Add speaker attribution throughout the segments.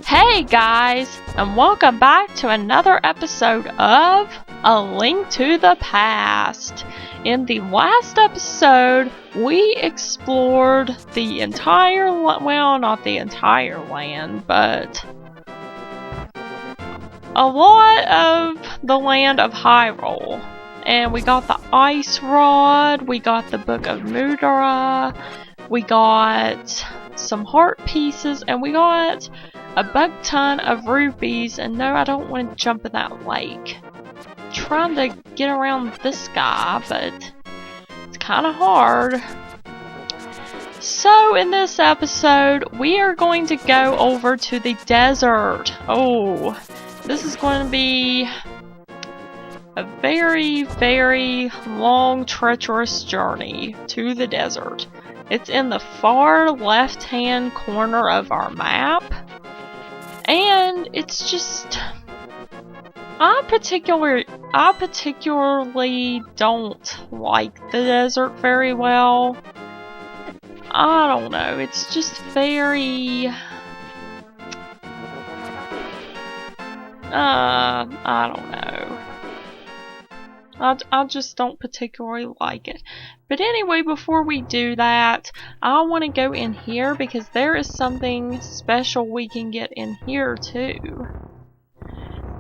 Speaker 1: Hey guys, and welcome back to another episode of A Link to the Past. In the last episode, we explored the entire, well, not the entire land, but a lot of the land of Hyrule. And we got the Ice Rod, we got the Book of Mudra, we got some heart pieces, and we got a buck ton of rupees. And no, I don't want to jump in that lake. I'm trying to get around this guy, but it's kind of hard. So in this episode, we are going to go over to the desert. Oh, this is going to be a very, very long, treacherous journey to the desert. It's in the far left-hand corner of our map. And it's just, I particularly don't like the desert very well. I don't know, it's just very, I don't know. I just don't particularly like it. But anyway, before we do that, I want to go in here because there is something special we can get in here too.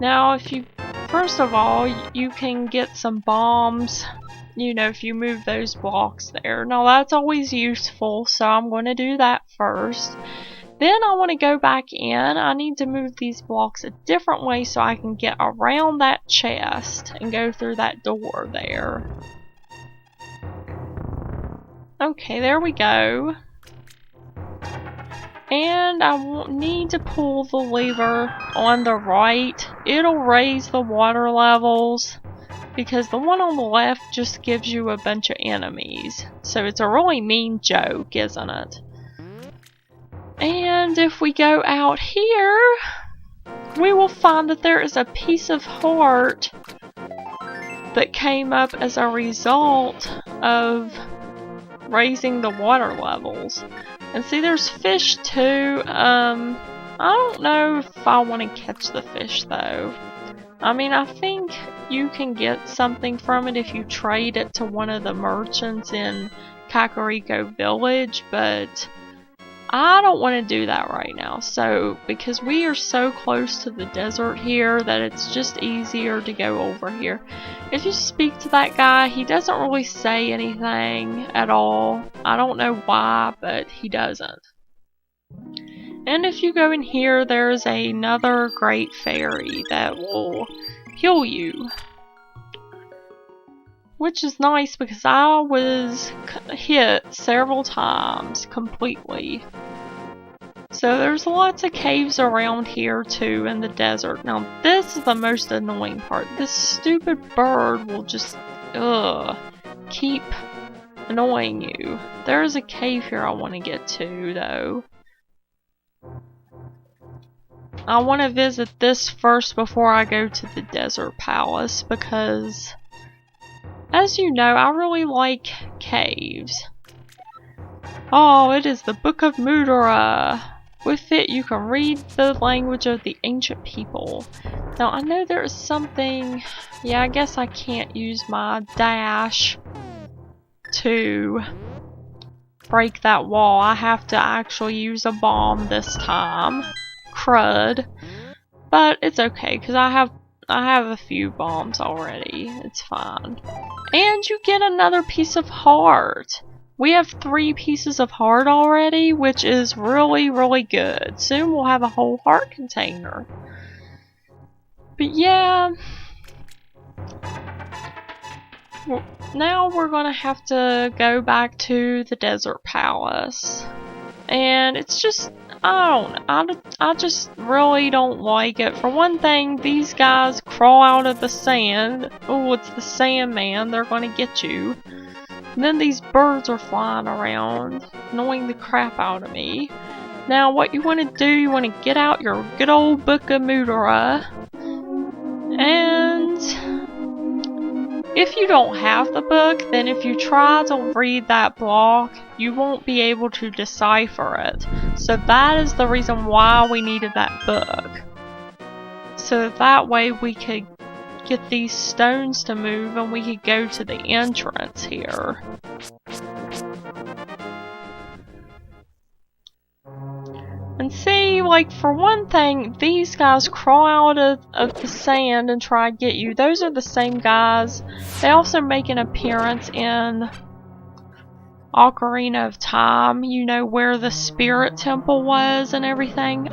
Speaker 1: Now, first of all, you can get some bombs, you know, if you move those blocks there. Now, that's always useful, so I'm going to do that first. Then I want to go back in. I need to move these blocks a different way so I can get around that chest and go through that door there. Okay, there we go. And I need to pull the lever on the right. It'll raise the water levels because the one on the left just gives you a bunch of enemies. So it's a really mean joke, isn't it? And if we go out here, we will find that there is a piece of heart that came up as a result of raising the water levels. And see, there's fish too. I don't know if I want to catch the fish though. I mean, I think you can get something from it if you trade it to one of the merchants in Kakariko Village, but I don't want to do that right now. So, because we are so close to the desert here that it's just easier to go over here. If you speak to that guy, he doesn't really say anything at all. I don't know why, but he doesn't. And if you go in here, there's another great fairy that will heal you. Which is nice because I was hit several times completely. So there's lots of caves around here too in the desert. Now this is the most annoying part. This stupid bird will just keep annoying you. There's a cave here I want to get to though. I want to visit this first before I go to the desert palace because, as you know, I really like caves. Oh, it is the Book of Mudra. With it, you can read the language of the ancient people. Now, I know there is something. Yeah, I guess I can't use my dash to break that wall. I have to actually use a bomb this time. Crud. But it's okay, because I have a few bombs already. It's fine. And you get another piece of heart. We have 3 pieces of heart already, which is really, really good. Soon we'll have a whole heart container. But yeah. Now we're gonna have to go back to the desert palace. And it's just, I just really don't like it. For one thing, these guys crawl out of the sand. Oh, it's the Sandman. They're gonna get you. And then these birds are flying around, annoying the crap out of me. Now, what you want to do, you want to get out your good old Book of Mudra. And if you don't have the book, then if you try to read that block, you won't be able to decipher it. So that is the reason why we needed that book. So that way we could get these stones to move and we could go to the entrance here. And see, like, for one thing, these guys crawl out of the sand and try to get you. Those are the same guys. They also make an appearance in Ocarina of Time, you know, where the spirit temple was and everything.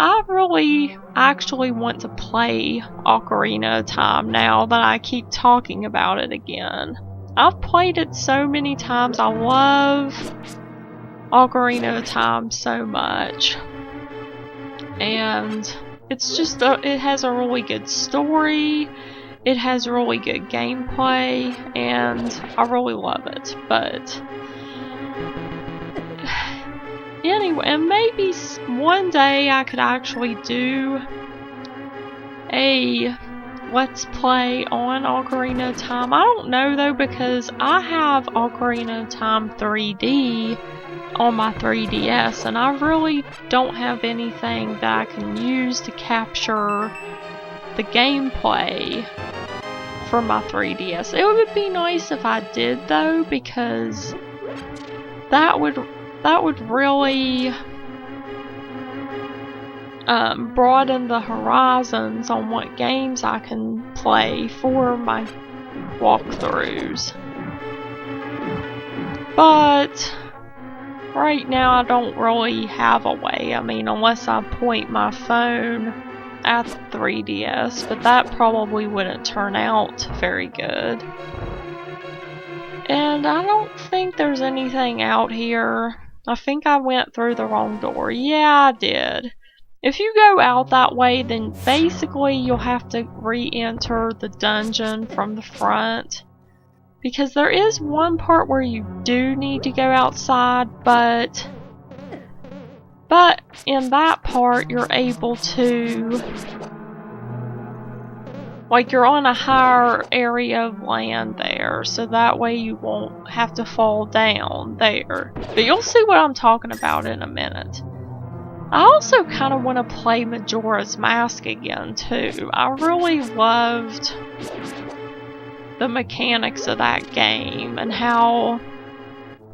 Speaker 1: I really actually want to play Ocarina of Time now that I keep talking about it again. I've played it so many times. I love Ocarina of Time so much. And it's just, it has a really good story. It has really good gameplay, and I really love it. But anyway, and maybe one day I could actually do a Let's Play on Ocarina of Time. I don't know though, because I have Ocarina of Time 3D on my 3DS, and I really don't have anything that I can use to capture the gameplay for my 3DS. It would be nice if I did though, because that would really broaden the horizons on what games I can play for my walkthroughs. But right now I don't really have a way. I mean, unless I point my phone at the 3DS, but that probably wouldn't turn out very good. And I don't think there's anything out here. I think I went through the wrong door. Yeah, I did. If you go out that way, then basically you'll have to re-enter the dungeon from the front. Because there is one part where you do need to go outside, but in that part you're able to, like, you're on a higher area of land there, so that way you won't have to fall down there. But you'll see what I'm talking about in a minute. I also kind of want to play Majora's Mask again too. I really loved the mechanics of that game and how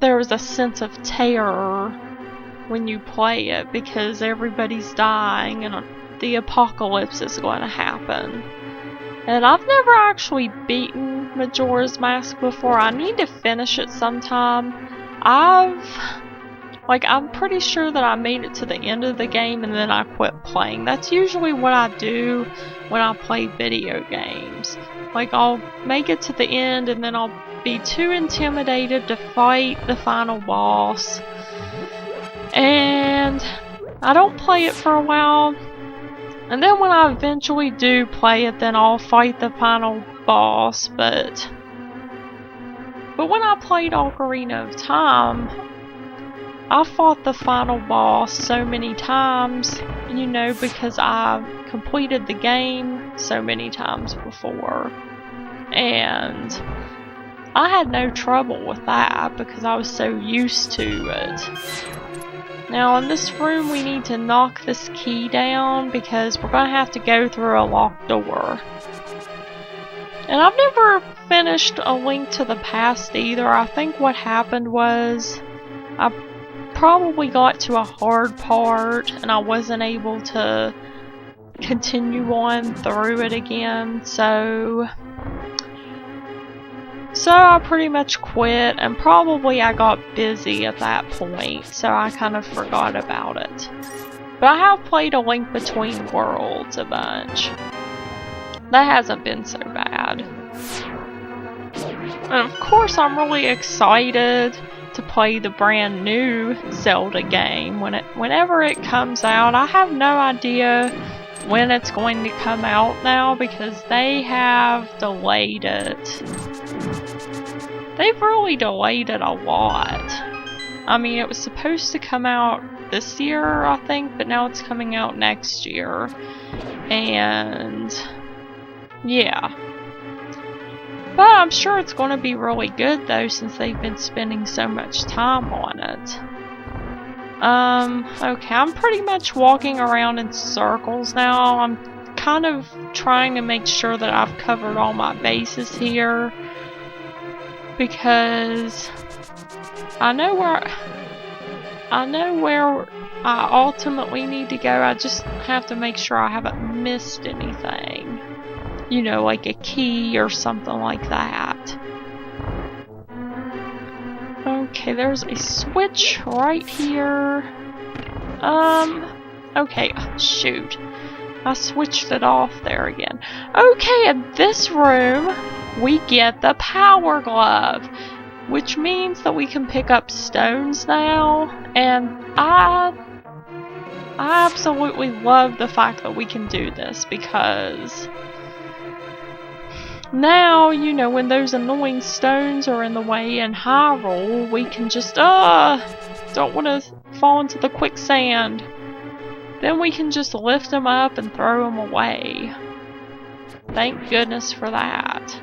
Speaker 1: there was a sense of terror when you play it because everybody's dying and the apocalypse is going to happen. And I've never actually beaten Majora's Mask before. I need to finish it sometime. I'm pretty sure that I made it to the end of the game and then I quit playing. That's usually what I do when I play video games. Like, I'll make it to the end and then I'll be too intimidated to fight the final boss. And I don't play it for a while. And then when I eventually do play it, then I'll fight the final boss. But when I played Ocarina of Time, I fought the final boss so many times, you know, because I completed the game so many times before. And I had no trouble with that because I was so used to it. Now in this room we need to knock this key down because we're going to have to go through a locked door. And I've never finished A Link to the Past either. I think what happened was I probably got to a hard part and I wasn't able to continue on through it again, so I pretty much quit, and probably I got busy at that point, so I kind of forgot about it. But I have played A Link Between Worlds a bunch. That hasn't been so bad. And of course I'm really excited to play the brand new Zelda game whenever it comes out. I have no idea when it's going to come out now because they have delayed it. They've really delayed it a lot. I mean, it was supposed to come out this year, I think, but now it's coming out next year. And Yeah. But I'm sure it's going to be really good though, since they've been spending so much time on it. Okay, I'm pretty much walking around in circles now. I'm kind of trying to make sure that I've covered all my bases here, because I know where I ultimately need to go. I just have to make sure I haven't missed anything. You know, like a key or something like that. Okay, there's a switch right here. Okay, shoot. I switched it off there again. Okay, in this room, we get the power glove, which means that we can pick up stones now, and I absolutely love the fact that we can do this, because now, you know, when those annoying stones are in the way in Hyrule, we can just, don't want to fall into the quicksand. Then we can just lift them up and throw them away. Thank goodness for that.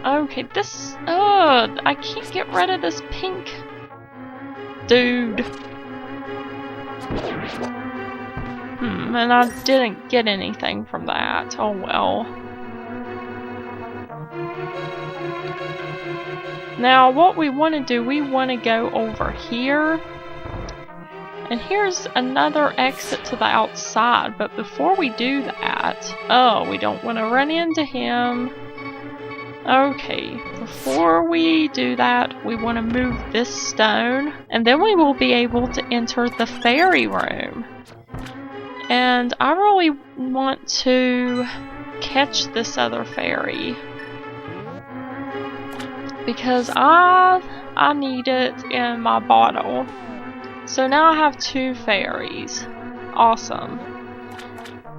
Speaker 1: Okay, this, I can't get rid of this pink dude. And I didn't get anything from that. Oh well. Now, what we want to do, we want to go over here. And here's another exit to the outside. But before we do that, oh, we don't want to run into him. Okay, before we do that, we want to move this stone. And then we will be able to enter the fairy room. And I really want to catch this other fairy, because I need it in my bottle. So now I have 2 fairies. Awesome.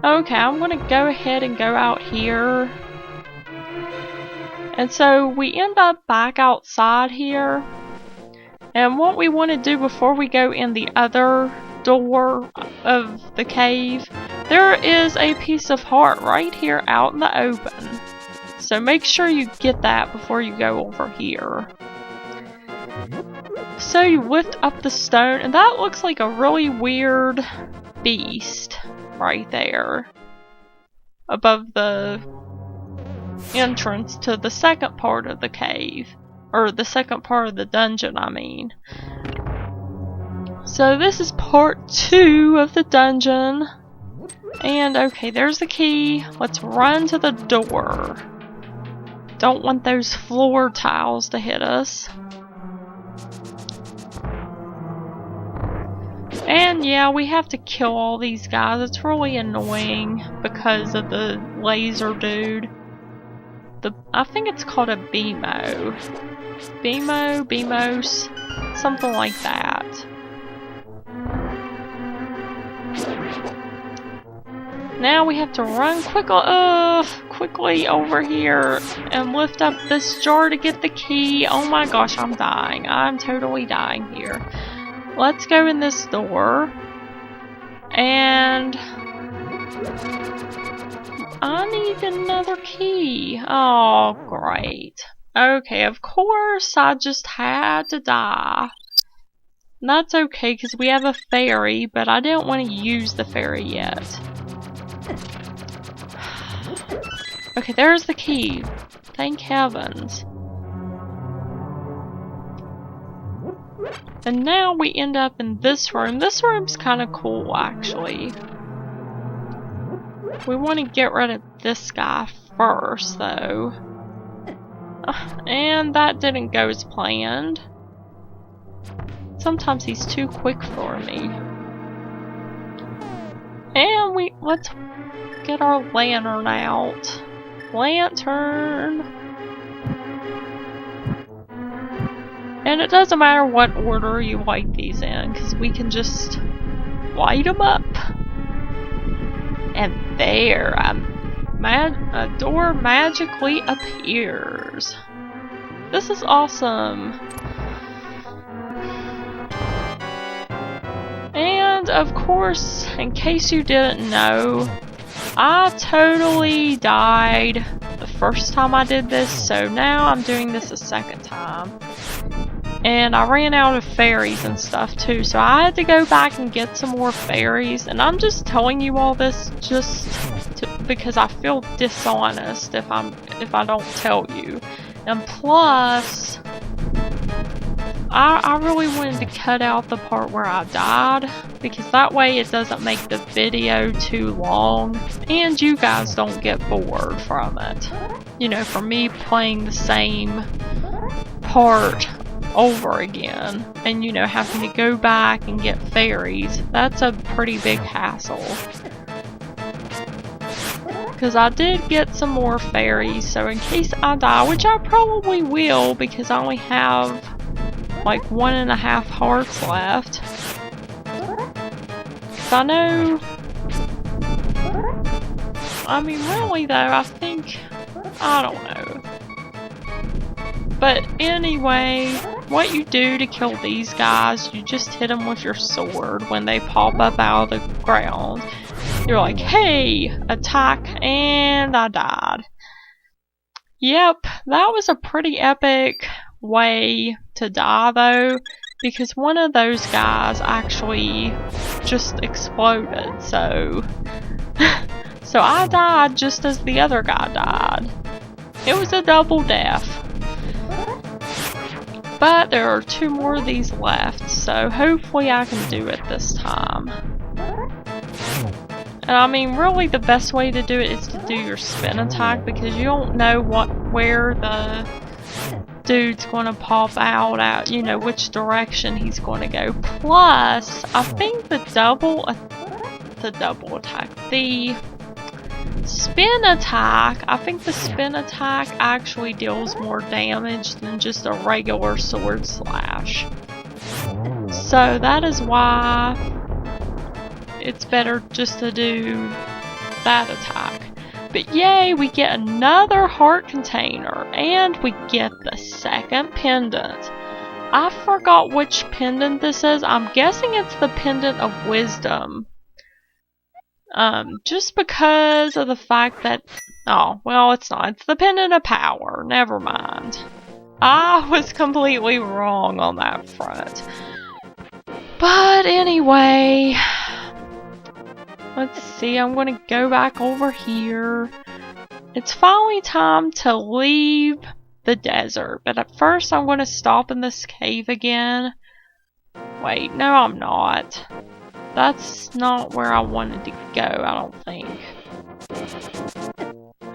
Speaker 1: Okay, I'm gonna go ahead and go out here. And so we end up back outside here. And what we want to do before we go in the other door of the cave, there is a piece of heart right here out in the open. So make sure you get that before you go over here. So you lift up the stone, and that looks like a really weird beast right there above the entrance to the second part of the cave, or the second part of the dungeon, I mean. So this is part 2 of the dungeon. And okay, there's the key. Let's run to the door. Don't want those floor tiles to hit us. And yeah, we have to kill all these guys. It's really annoying because of the laser dude. I think it's called a Beemo. Beemos, something like that. Now we have to run quickly over here and lift up this jar to get the key. Oh my gosh, I'm dying. I'm totally dying here. Let's go in this door. And I need another key. Oh, great. Okay, of course, I just had to die. That's okay, because we have a fairy, but I didn't want to use the fairy yet. Okay, there's the key. Thank heavens. And now we end up in this room. This room's kind of cool, actually. We want to get rid of this guy first, though. And that didn't go as planned. Sometimes he's too quick for me. And let's get our lantern out. Lantern. And it doesn't matter what order you light these in, because we can just light them up. And there, a door magically appears. This is awesome. And of course, in case you didn't know, I totally died the first time I did this, so now I'm doing this a second time. And I ran out of fairies and stuff too, so I had to go back and get some more fairies. And I'm just telling you all this because I feel dishonest if I don't tell you. And plus, I really wanted to cut out the part where I died, because that way it doesn't make the video too long and you guys don't get bored from it. You know, for me playing the same part over again and, you know, having to go back and get fairies, that's a pretty big hassle. Because I did get some more fairies, so in case I die, which I probably will because I only have like 1.5 hearts left. Because I know, I mean really though, I think, I don't know. But anyway, what you do to kill these guys, you just hit them with your sword when they pop up out of the ground. You're like, hey, attack, and I died. Yep, that was a pretty epic way to die though, because one of those guys actually just exploded, so so I died just as the other guy died. It was a double death. But there are 2 more of these left, so hopefully I can do it this time. And I mean, really the best way to do it is to do your spin attack, because you don't know where the dude's going to pop out at, you know, which direction he's going to go. Plus, I think the spin attack, I think the spin attack actually deals more damage than just a regular sword slash. So that is why it's better just to do that attack. But yay, we get another heart container, and we get the second pendant. I forgot which pendant this is. I'm guessing it's the pendant of wisdom. Just because of the fact that, oh, well, it's not. It's the pendant of power. Never mind. I was completely wrong on that front. But anyway, let's see, I'm gonna go back over here. It's finally time to leave the desert, but at first I'm gonna stop in this cave again. Wait, no I'm not. That's not where I wanted to go, I don't think.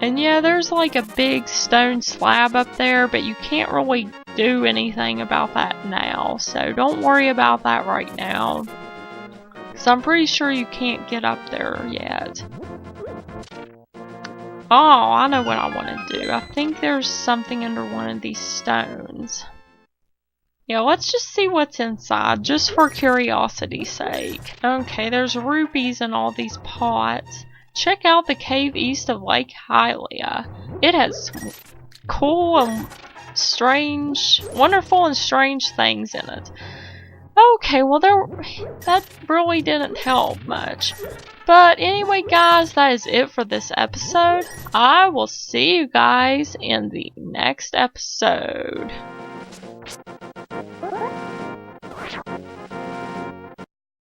Speaker 1: And yeah, there's like a big stone slab up there, but you can't really do anything about that now, so don't worry about that right now. So I'm pretty sure you can't get up there yet. Oh, I know what I want to do. I think there's something under one of these stones. Yeah, let's just see what's inside, just for curiosity's sake. Okay, there's rupees in all these pots. Check out the cave east of Lake Hylia. It has cool and strange, wonderful and strange things in it. Okay, well that really didn't help much. But anyway guys, that is it for this episode. I will see you guys in the next episode.